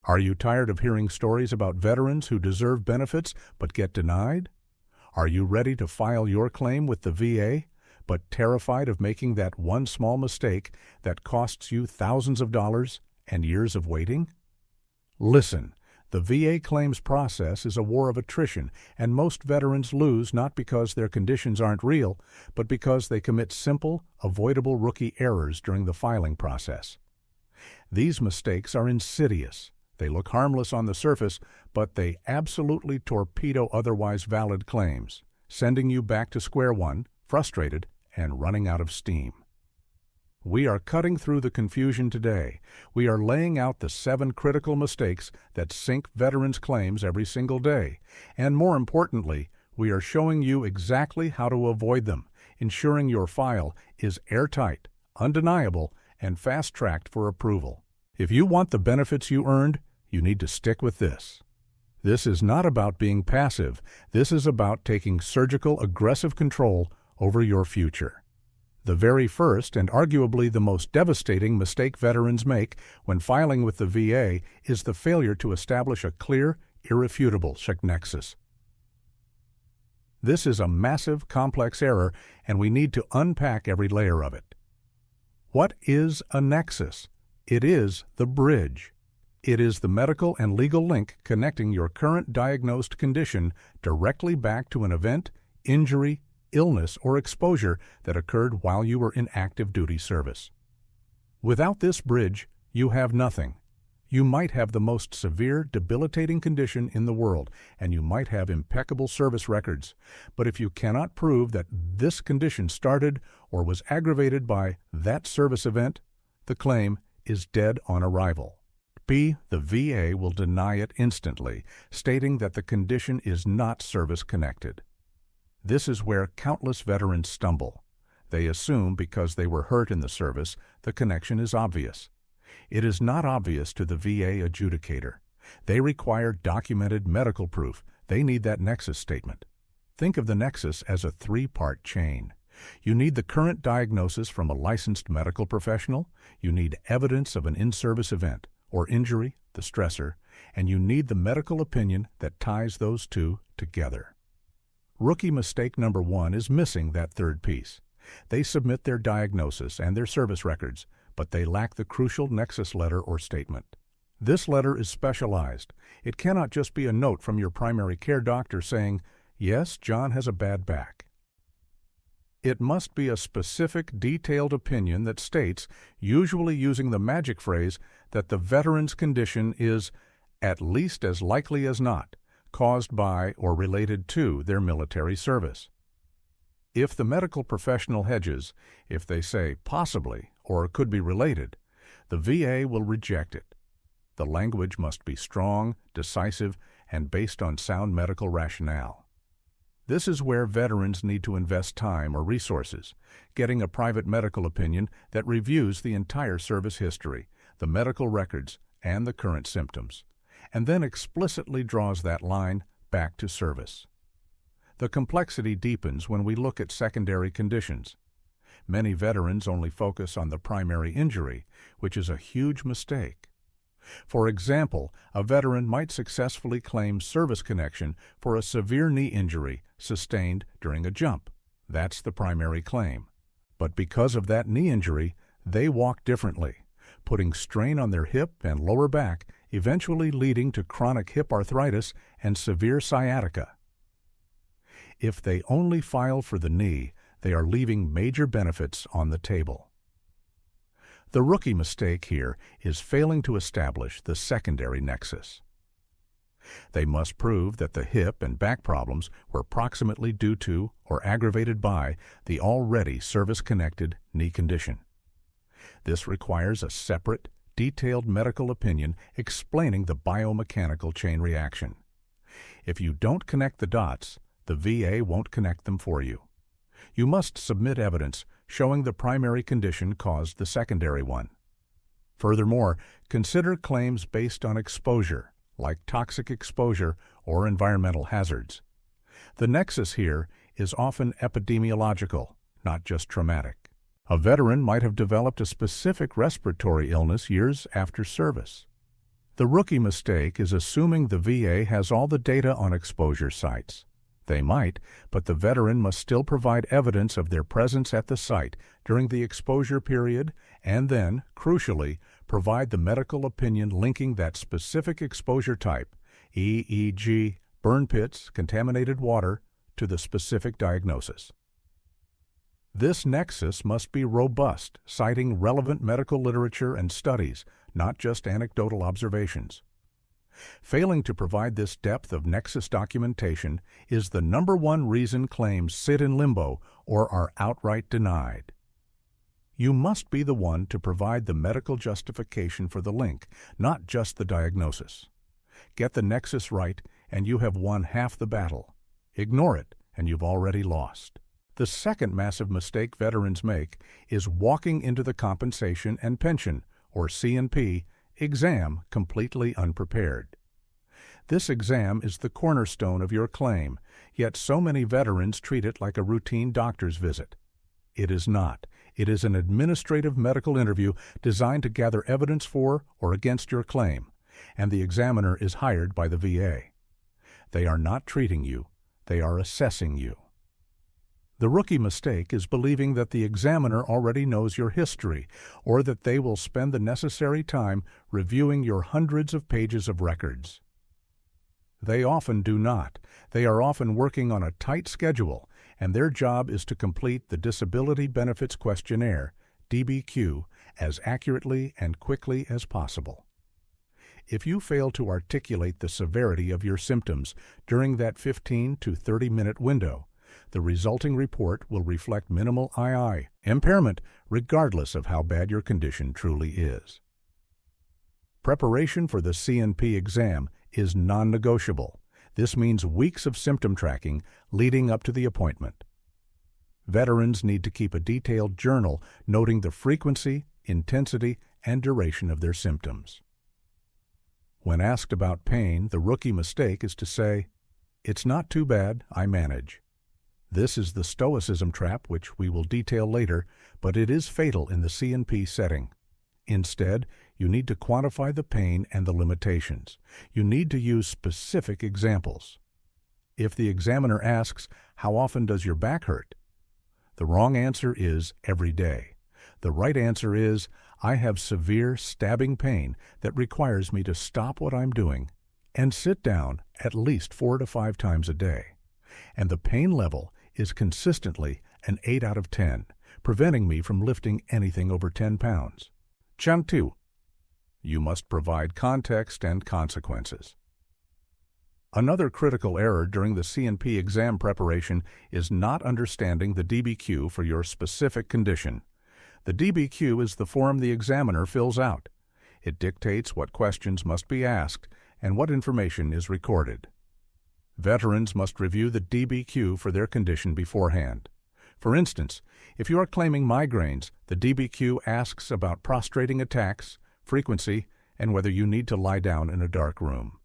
Are you tired of hearing stories about veterans who deserve benefits but get denied? Are you ready to file your claim with the VA, but terrified of making that one small mistake that costs you thousands of dollars and years of waiting? Listen, the VA claims process is a war of attrition, and most veterans lose not because their conditions aren't real, but because they commit simple, avoidable rookie errors during the filing process. These mistakes are insidious. They look harmless on the surface, but they absolutely torpedo otherwise valid claims, sending you back to square one, frustrated and running out of steam. We are cutting through the confusion today. We are laying out the 7 critical mistakes that sink veterans' claims every single day. And more importantly, we are showing you exactly how to avoid them, ensuring your file is airtight, undeniable, and fast-tracked for approval. If you want the benefits you earned, you need to stick with this. This is not about being passive. This is about taking surgical, aggressive control over your future. The very first and arguably the most devastating mistake veterans make when filing with the VA is the failure to establish a clear, irrefutable nexus. This is a massive, complex error, and we need to unpack every layer of it. What is a nexus? It is the bridge. It is the medical and legal link connecting your current diagnosed condition directly back to an event, injury, illness, or exposure that occurred while you were in active duty service. Without this bridge, you have nothing. You might have the most severe, debilitating condition in the world, and you might have impeccable service records. But if you cannot prove that this condition started or was aggravated by that service event, the claim is dead on arrival. The VA will deny it instantly, stating that the condition is not service-connected. This is where countless veterans stumble. They assume because they were hurt in the service, the connection is obvious. It is not obvious to the VA adjudicator. They require documented medical proof. They need that nexus statement. Think of the nexus as a 3-part chain. You need the current diagnosis from a licensed medical professional, you need evidence of an in-service event or injury, the stressor, and you need the medical opinion that ties those two together. Rookie mistake number 1 is missing that third piece. They submit their diagnosis and their service records, but they lack the crucial nexus letter or statement. This letter is specialized. It cannot just be a note from your primary care doctor saying, "Yes, John has a bad back." It must be a specific, detailed opinion that states, usually using the magic phrase, that the veteran's condition is, at least as likely as not, caused by or related to their military service. If the medical professional hedges, if they say possibly or could be related, the VA will reject it. The language must be strong, decisive, and based on sound medical rationale. This is where veterans need to invest time or resources, getting a private medical opinion that reviews the entire service history, the medical records, and the current symptoms, and then explicitly draws that line back to service. The complexity deepens when we look at secondary conditions. Many veterans only focus on the primary injury, which is a huge mistake. For example, a veteran might successfully claim service connection for a severe knee injury sustained during a jump. That's the primary claim. But because of that knee injury, they walk differently, putting strain on their hip and lower back, eventually leading to chronic hip arthritis and severe sciatica. If they only file for the knee, they are leaving major benefits on the table. The rookie mistake here is failing to establish the secondary nexus. They must prove that the hip and back problems were proximately due to or aggravated by the already service-connected knee condition. This requires a separate, detailed medical opinion explaining the biomechanical chain reaction. If you don't connect the dots, the VA won't connect them for you. You must submit evidence showing the primary condition caused the secondary one. Furthermore, consider claims based on exposure, like toxic exposure or environmental hazards. The nexus here is often epidemiological, not just traumatic. A veteran might have developed a specific respiratory illness years after service. The rookie mistake is assuming the VA has all the data on exposure sites. They might, but the veteran must still provide evidence of their presence at the site during the exposure period and then, crucially, provide the medical opinion linking that specific exposure type, e.g., burn pits, contaminated water, to the specific diagnosis. This nexus must be robust, citing relevant medical literature and studies, not just anecdotal observations. Failing to provide this depth of nexus documentation is the number one reason claims sit in limbo or are outright denied. You must be the one to provide the medical justification for the link, not just the diagnosis. Get the nexus right, and you have won half the battle. Ignore it, and you've already lost. The second massive mistake veterans make is walking into the compensation and pension, or C&P, exam completely unprepared. This exam is the cornerstone of your claim, yet so many veterans treat it like a routine doctor's visit. It is not. It is an administrative medical interview designed to gather evidence for or against your claim, and the examiner is hired by the VA. They are not treating you. They are assessing you. The rookie mistake is believing that the examiner already knows your history or that they will spend the necessary time reviewing your hundreds of pages of records. They often do not. They are often working on a tight schedule, and their job is to complete the Disability Benefits Questionnaire, DBQ, as accurately and quickly as possible. If you fail to articulate the severity of your symptoms during that 15 to 30-minute window, the resulting report will reflect minimal II impairment regardless of how bad your condition truly is. Preparation for the C&P exam is non-negotiable. This means weeks of symptom tracking leading up to the appointment. Veterans need to keep a detailed journal noting the frequency, intensity, and duration of their symptoms. When asked about pain, the rookie mistake is to say, "It's not too bad, I manage." This is the stoicism trap, which we will detail later, but it is fatal in the C&P setting. Instead, you need to quantify the pain and the limitations. You need to use specific examples. If the examiner asks, "How often does your back hurt?" the wrong answer is every day. The right answer is, "I have severe stabbing pain that requires me to stop what I'm doing and sit down at least 4 to 5 times a day. And the pain level is consistently an 8 out of 10, preventing me from lifting anything over 10 pounds. Chant 2. You must provide context and consequences. Another critical error during the C&P exam preparation is not understanding the DBQ for your specific condition. The DBQ is the form the examiner fills out. It dictates what questions must be asked and what information is recorded. Veterans must review the DBQ for their condition beforehand. For instance, if you are claiming migraines, the DBQ asks about prostrating attacks, frequency, and whether you need to lie down in a dark room.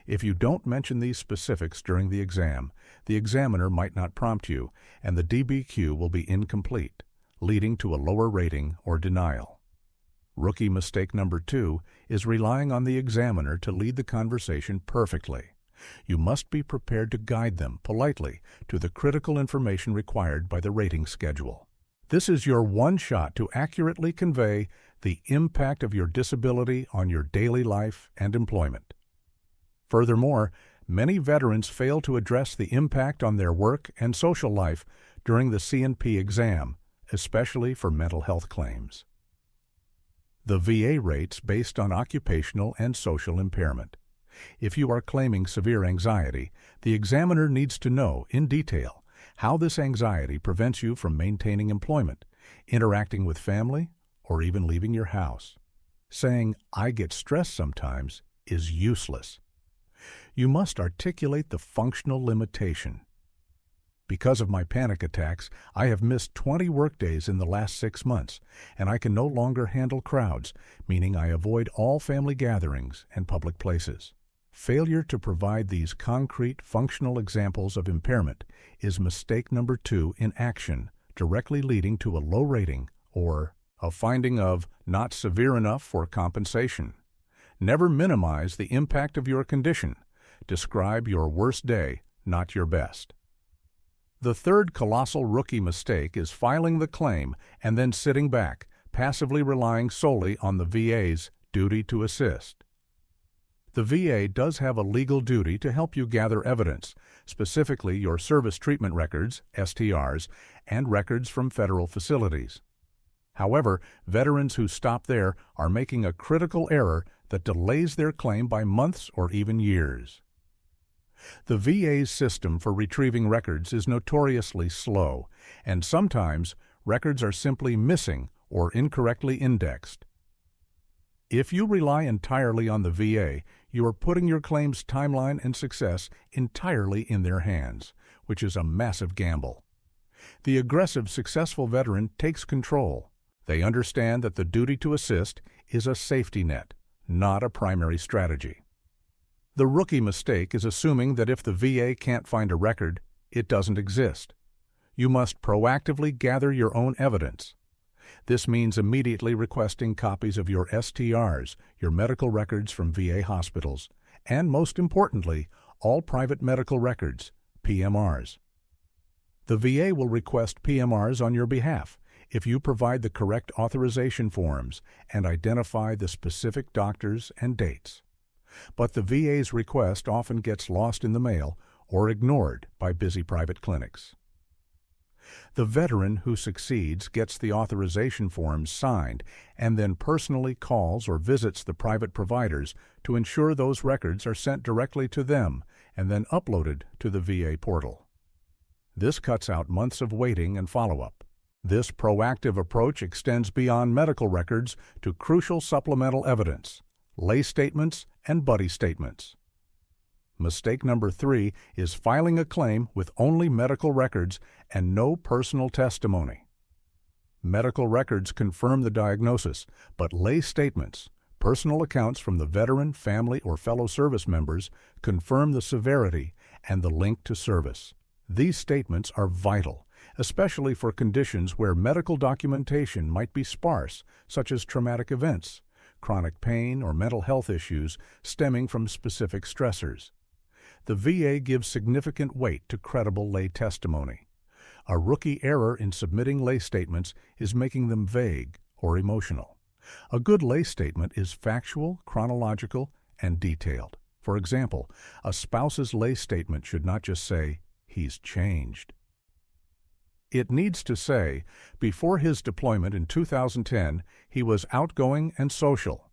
If you don't mention these specifics during the exam, the examiner might not prompt you, and the DBQ will be incomplete, leading to a lower rating or denial. Rookie mistake number 2 is relying on the examiner to lead the conversation perfectly. You must be prepared to guide them politely to the critical information required by the rating schedule. This is your one shot to accurately convey the impact of your disability on your daily life and employment. Furthermore, many veterans fail to address the impact on their work and social life during the C&P exam, especially for mental health claims. The VA rates based on occupational and social impairment. If you are claiming severe anxiety, the examiner needs to know in detail how this anxiety prevents you from maintaining employment, interacting with family, or even leaving your house. Saying, "I get stressed sometimes," is useless. You must articulate the functional limitation. Because of my panic attacks, I have missed 20 workdays in the last 6 months, and I can no longer handle crowds, meaning I avoid all family gatherings and public places. Failure to provide these concrete, functional examples of impairment is mistake number 2 in action, directly leading to a low rating or a finding of not severe enough for compensation. Never minimize the impact of your condition. Describe your worst day, not your best. The third colossal rookie mistake is filing the claim and then sitting back, passively relying solely on the VA's duty to assist. The VA does have a legal duty to help you gather evidence, specifically your service treatment records, STRs, and records from federal facilities. However, veterans who stop there are making a critical error that delays their claim by months or even years. The VA's system for retrieving records is notoriously slow, and sometimes records are simply missing or incorrectly indexed. If you rely entirely on the VA, you are putting your claim's timeline and success entirely in their hands, which is a massive gamble. The aggressive, successful veteran takes control. They understand that the duty to assist is a safety net, not a primary strategy. The rookie mistake is assuming that if the VA can't find a record, it doesn't exist. You must proactively gather your own evidence. This means immediately requesting copies of your STRs, your medical records from VA hospitals, and most importantly, all private medical records, PMRs. The VA will request PMRs on your behalf if you provide the correct authorization forms and identify the specific doctors and dates. But the VA's request often gets lost in the mail or ignored by busy private clinics. The veteran who succeeds gets the authorization forms signed and then personally calls or visits the private providers to ensure those records are sent directly to them and then uploaded to the VA portal. This cuts out months of waiting and follow-up. This proactive approach extends beyond medical records to crucial supplemental evidence, lay statements, and buddy statements. Mistake number 3 is filing a claim with only medical records and no personal testimony. Medical records confirm the diagnosis, but lay statements, personal accounts from the veteran, family, or fellow service members, confirm the severity and the link to service. These statements are vital, especially for conditions where medical documentation might be sparse, such as traumatic events, chronic pain, or mental health issues stemming from specific stressors. The VA gives significant weight to credible lay testimony. A rookie error in submitting lay statements is making them vague or emotional. A good lay statement is factual, chronological, and detailed. For example, a spouse's lay statement should not just say, "He's changed." It needs to say, before his deployment in 2010, he was outgoing and social.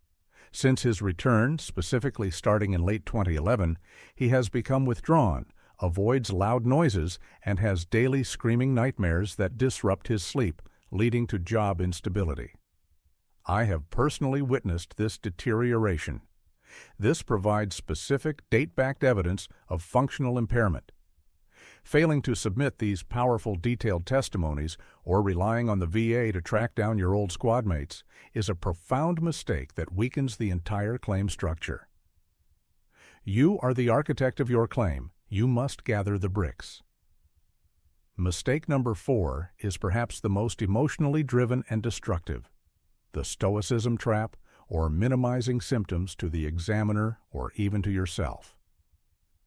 Since his return, specifically starting in late 2011, he has become withdrawn, avoids loud noises, and has daily screaming nightmares that disrupt his sleep, leading to job instability. I have personally witnessed this deterioration. This provides specific, date-backed evidence of functional impairment. Failing to submit these powerful, detailed testimonies or relying on the VA to track down your old squad mates is a profound mistake that weakens the entire claim structure. You are the architect of your claim. You must gather the bricks. Mistake number 4 is perhaps the most emotionally driven and destructive: the stoicism trap, or minimizing symptoms to the examiner or even to yourself.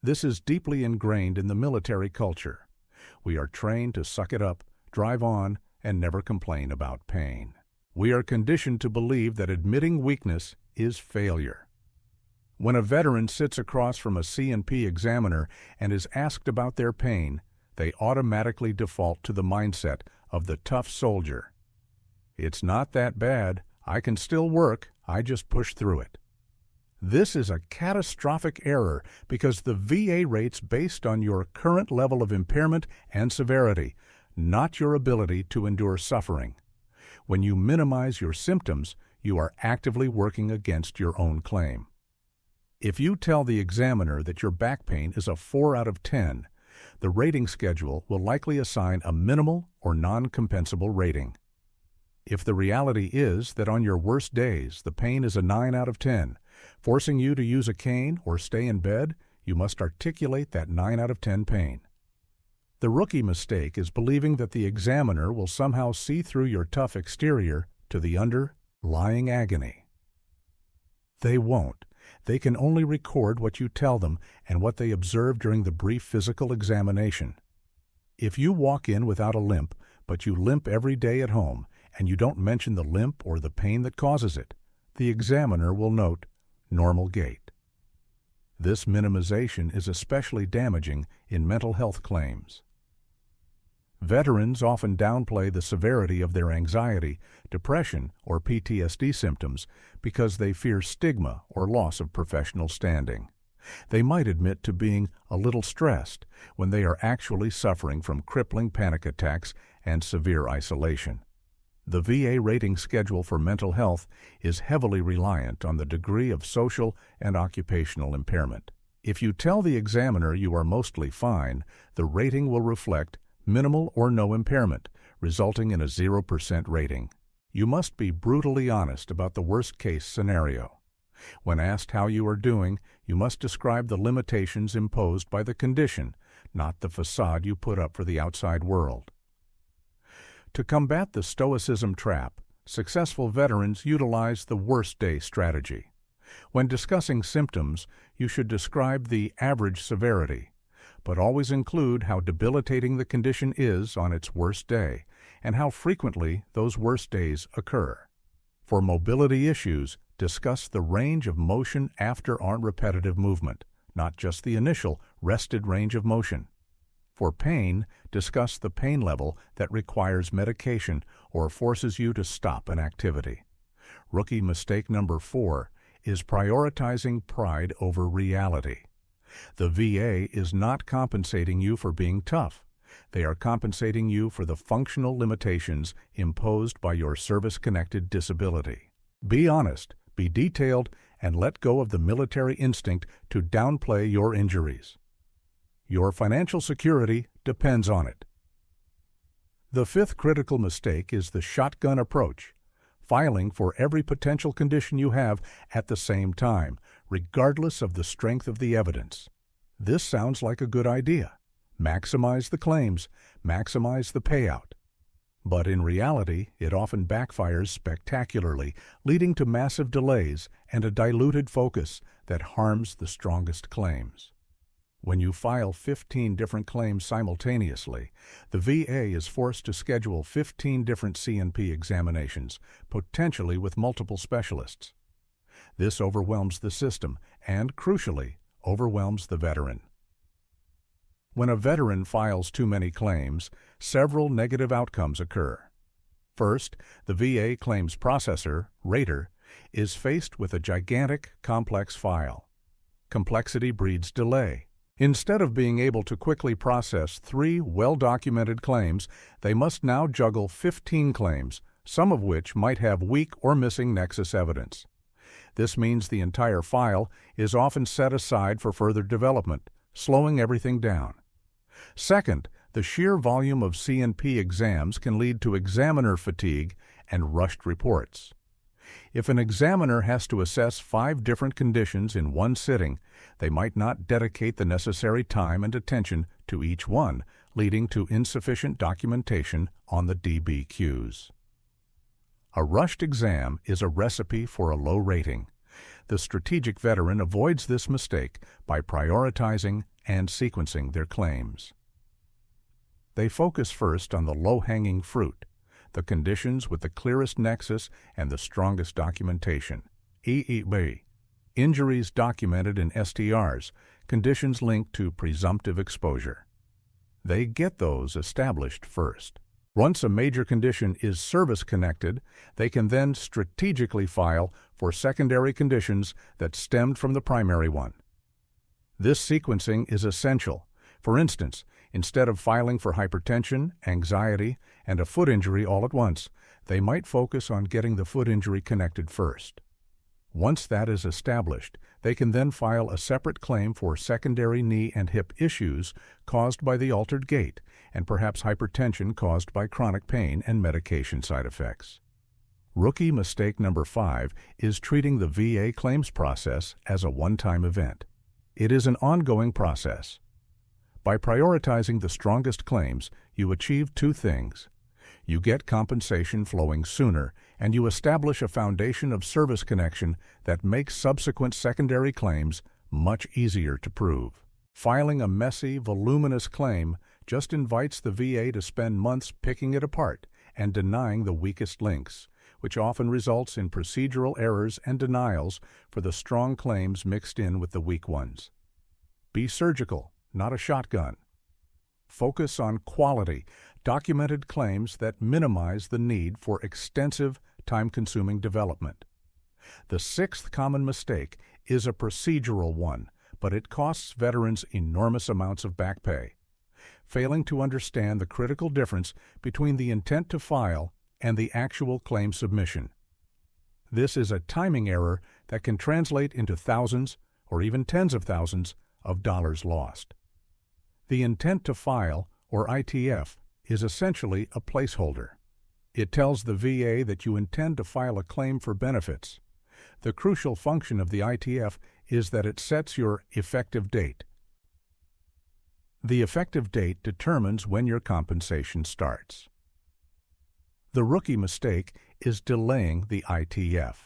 This is deeply ingrained in the military culture. We are trained to suck it up, drive on, and never complain about pain. We are conditioned to believe that admitting weakness is failure. When a veteran sits across from a C&P examiner and is asked about their pain, they automatically default to the mindset of the tough soldier. "It's not that bad. I can still work. I just push through it." This is a catastrophic error because the VA rates based on your current level of impairment and severity, not your ability to endure suffering. When you minimize your symptoms, you are actively working against your own claim. If you tell the examiner that your back pain is a 4 out of 10, the rating schedule will likely assign a minimal or non-compensable rating. If the reality is that on your worst days the pain is a 9 out of 10, forcing you to use a cane or stay in bed, you must articulate that 9 out of 10 pain. The rookie mistake is believing that the examiner will somehow see through your tough exterior to the underlying agony. They won't, They can only record what you tell them and what they observe during the brief physical examination. If you walk in without a limp, but you limp every day at home, and you don't mention the limp or the pain that causes it, the examiner will note normal gait. This minimization is especially damaging in mental health claims. Veterans often downplay the severity of their anxiety, depression, or PTSD symptoms because they fear stigma or loss of professional standing. They might admit to being a little stressed when they are actually suffering from crippling panic attacks and severe isolation. The VA rating schedule for mental health is heavily reliant on the degree of social and occupational impairment. If you tell the examiner you are mostly fine, the rating will reflect minimal or no impairment, resulting in a 0% rating. You must be brutally honest about the worst-case scenario. When asked how you are doing, you must describe the limitations imposed by the condition, not the facade you put up for the outside world. To combat the stoicism trap, successful veterans utilize the worst-day strategy. When discussing symptoms, you should describe the average severity, but always include how debilitating the condition is on its worst day and how frequently those worst days occur. For mobility issues, discuss the range of motion after arm repetitive movement, not just the initial rested range of motion. For pain, discuss the pain level that requires medication or forces you to stop an activity. Rookie mistake number 4 is prioritizing pride over reality. The VA is not compensating you for being tough. They are compensating you for the functional limitations imposed by your service-connected disability. Be honest, be detailed, and let go of the military instinct to downplay your injuries. Your financial security depends on it. The 5th critical mistake is the shotgun approach, filing for every potential condition you have at the same time, regardless of the strength of the evidence. This sounds like a good idea. Maximize the claims, maximize the payout. But in reality, it often backfires spectacularly, leading to massive delays and a diluted focus that harms the strongest claims. When you file 15 different claims simultaneously, the VA is forced to schedule 15 different C&P examinations, potentially with multiple specialists. This overwhelms the system and, crucially, overwhelms the veteran. When a veteran files too many claims, several negative outcomes occur. First, the VA claims processor, rater, is faced with a gigantic, complex file. Complexity breeds delay. Instead of being able to quickly process 3 well-documented claims, they must now juggle 15 claims, some of which might have weak or missing nexus evidence. This means the entire file is often set aside for further development, slowing everything down. Second, the sheer volume of C&P exams can lead to examiner fatigue and rushed reports. If an examiner has to assess 5 different conditions in one sitting, they might not dedicate the necessary time and attention to each one, leading to insufficient documentation on the DBQs. A rushed exam is a recipe for a low rating. The strategic veteran avoids this mistake by prioritizing and sequencing their claims. They focus first on the low-hanging fruit, the conditions with the clearest nexus and the strongest documentation, EEB, injuries documented in STRs, conditions linked to presumptive exposure. They get those established first. Once a major condition is service-connected, they can then strategically file for secondary conditions that stemmed from the primary one. This sequencing is essential. For instance, instead of filing for hypertension, anxiety, and a foot injury all at once, they might focus on getting the foot injury connected first. Once that is established, they can then file a separate claim for secondary knee and hip issues caused by the altered gait and perhaps hypertension caused by chronic pain and medication side effects. Rookie mistake number 5 is treating the VA claims process as a one-time event. It is an ongoing process. By prioritizing the strongest claims, you achieve 2 things. You get compensation flowing sooner, and you establish a foundation of service connection that makes subsequent secondary claims much easier to prove. Filing a messy, voluminous claim just invites the VA to spend months picking it apart and denying the weakest links, which often results in procedural errors and denials for the strong claims mixed in with the weak ones. Be surgical, not a shotgun. Focus on quality, documented claims that minimize the need for extensive, time-consuming development. The sixth common mistake is a procedural one, but it costs veterans enormous amounts of back pay, failing to understand the critical difference between the intent to file and the actual claim submission. This is a timing error that can translate into thousands or even tens of thousands of dollars lost. The intent to file, or ITF, is essentially a placeholder. It tells the VA that you intend to file a claim for benefits. The crucial function of the ITF is that it sets your effective date. The effective date determines when your compensation starts. The rookie mistake is delaying the ITF.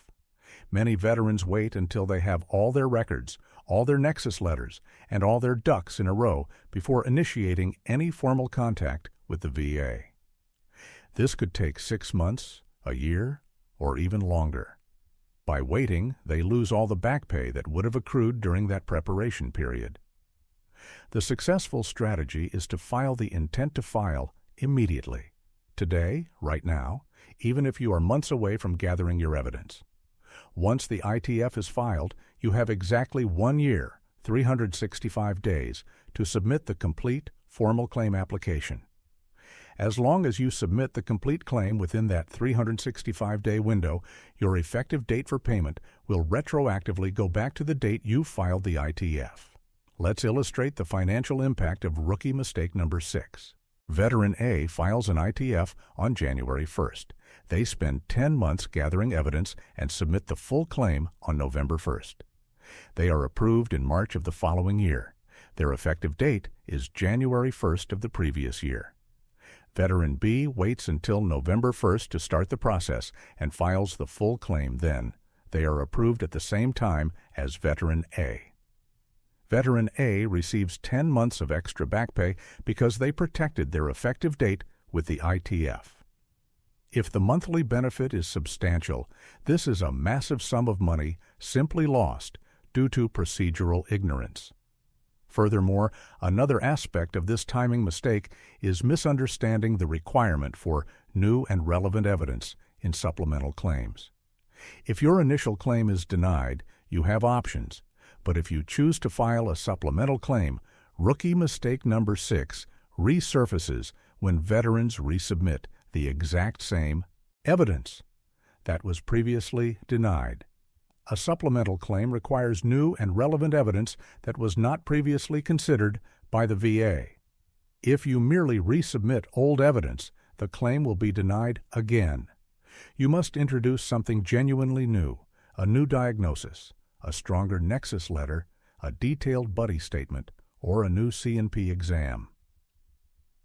Many veterans wait until they have all their records, all their nexus letters, and all their ducks in a row before initiating any formal contact with the VA. This could take 6 months, a year, or even longer. By waiting, they lose all the back pay that would have accrued during that preparation period. The successful strategy is to file the intent to file immediately, today, right now, even if you are months away from gathering your evidence. Once the ITF is filed, you have exactly 1 year, 365 days, to submit the complete, formal claim application. As long as you submit the complete claim within that 365-day window, your effective date for payment will retroactively go back to the date you filed the ITF. Let's illustrate the financial impact of rookie mistake number 6. Veteran A files an ITF on January 1st. They spend 10 months gathering evidence and submit the full claim on November 1st. They are approved in March of the following year. Their effective date is January 1st of the previous year. Veteran B waits until November 1st to start the process and files the full claim then. They are approved at the same time as Veteran A. Veteran A receives 10 months of extra back pay because they protected their effective date with the ITF. If the monthly benefit is substantial, this is a massive sum of money simply lost due to procedural ignorance. Furthermore, another aspect of this timing mistake is misunderstanding the requirement for new and relevant evidence in supplemental claims. If your initial claim is denied, you have options, but if you choose to file a supplemental claim, rookie mistake number 6 resurfaces when veterans resubmit the exact same evidence that was previously denied. A supplemental claim requires new and relevant evidence that was not previously considered by the VA. If you merely resubmit old evidence, the claim will be denied again. You must introduce something genuinely new, a new diagnosis, a stronger nexus letter, a detailed buddy statement, or a new C&P exam.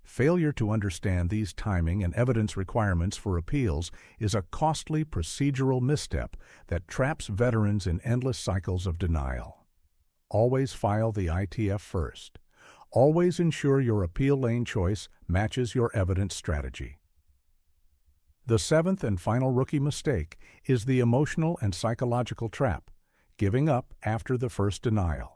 Failure to understand these timing and evidence requirements for appeals is a costly procedural misstep that traps veterans in endless cycles of denial. Always file the ITF first. Always ensure your appeal lane choice matches your evidence strategy. The seventh and final rookie mistake is the emotional and psychological trap, giving up after the first denial.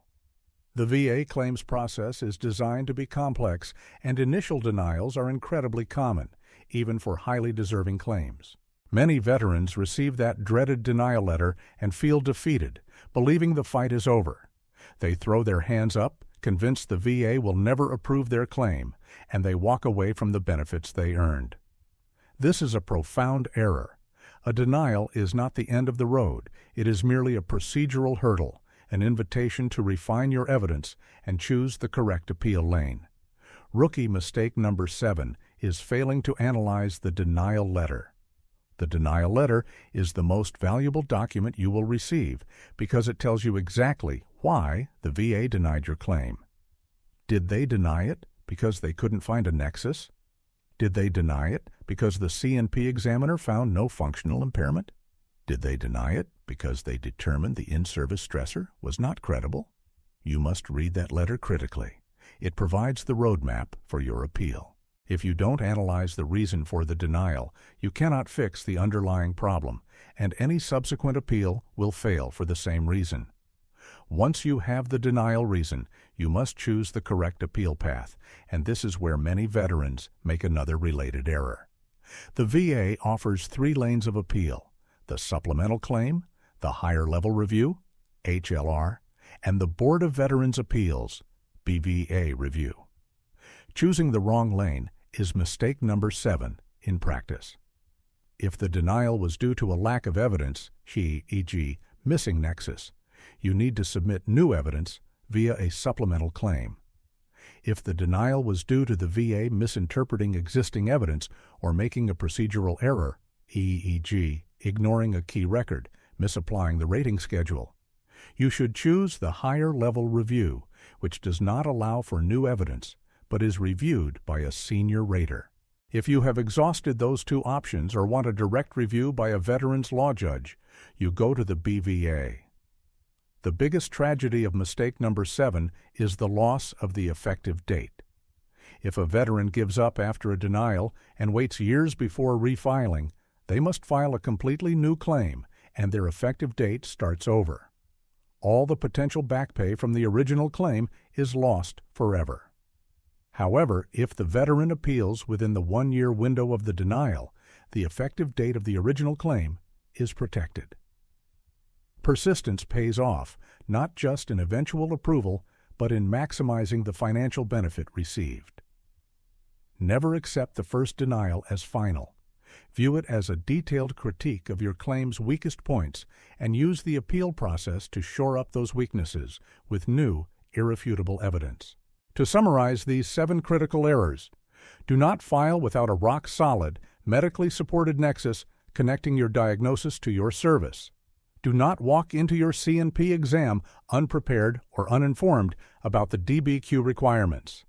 The VA claims process is designed to be complex, and initial denials are incredibly common, even for highly deserving claims. Many veterans receive that dreaded denial letter and feel defeated, believing the fight is over. They throw their hands up, convinced the VA will never approve their claim, and they walk away from the benefits they earned. This is a profound error. A denial is not the end of the road. It is merely a procedural hurdle, an invitation to refine your evidence and choose the correct appeal lane. Rookie mistake number 7 is failing to analyze the denial letter. The denial letter is the most valuable document you will receive because it tells you exactly why the VA denied your claim. Did they deny it because they couldn't find a nexus? Did they deny it because the C&P examiner found no functional impairment? Did they deny it because they determined the in-service stressor was not credible? You must read that letter critically. It provides the roadmap for your appeal. If you don't analyze the reason for the denial, you cannot fix the underlying problem, and any subsequent appeal will fail for the same reason. Once you have the denial reason, you must choose the correct appeal path, and this is where many veterans make another related error. The VA offers 3 lanes of appeal: the supplemental claim, the higher level review, HLR, and the Board of Veterans Appeals, BVA review. Choosing the wrong lane is mistake number 7 in practice. If the denial was due to a lack of evidence, e.g., missing nexus, you need to submit new evidence via a supplemental claim. If the denial was due to the VA misinterpreting existing evidence or making a procedural error, e.g., ignoring a key record, misapplying the rating schedule, you should choose the higher level review, which does not allow for new evidence, but is reviewed by a senior rater. If you have exhausted those 2 options or want a direct review by a veterans law judge, you go to the BVA. The biggest tragedy of mistake number 7 is the loss of the effective date. If a veteran gives up after a denial and waits years before refiling, they must file a completely new claim, and their effective date starts over. All the potential back pay from the original claim is lost forever. However, if the veteran appeals within the 1-year window of the denial, the effective date of the original claim is protected. Persistence pays off, not just in eventual approval, but in maximizing the financial benefit received. Never accept the first denial as final. View it as a detailed critique of your claim's weakest points and use the appeal process to shore up those weaknesses with new, irrefutable evidence. To summarize these 7 critical errors: do not file without a rock-solid, medically supported nexus connecting your diagnosis to your service. Do not walk into your C&P exam unprepared or uninformed about the DBQ requirements.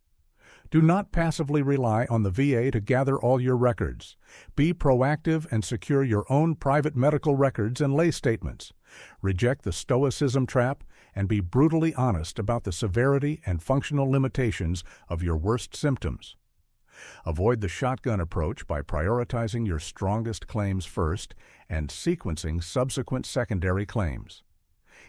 Do not passively rely on the VA to gather all your records. Be proactive and secure your own private medical records and lay statements. Reject the stoicism trap and be brutally honest about the severity and functional limitations of your worst symptoms. Avoid the shotgun approach by prioritizing your strongest claims first and sequencing subsequent secondary claims.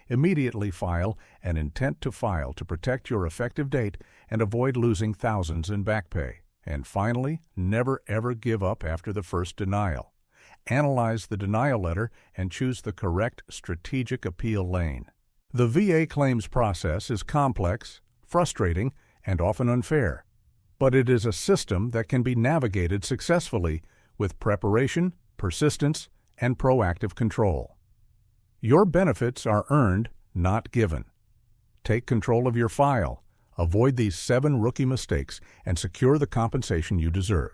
Immediately file an intent to file to protect your effective date and avoid losing thousands in back pay. And finally, never ever give up after the first denial. Analyze the denial letter and choose the correct strategic appeal lane. The VA claims process is complex, frustrating, and often unfair, but it is a system that can be navigated successfully with preparation, persistence, and proactive control. Your benefits are earned, not given. Take control of your file, avoid these 7 rookie mistakes, and secure the compensation you deserve.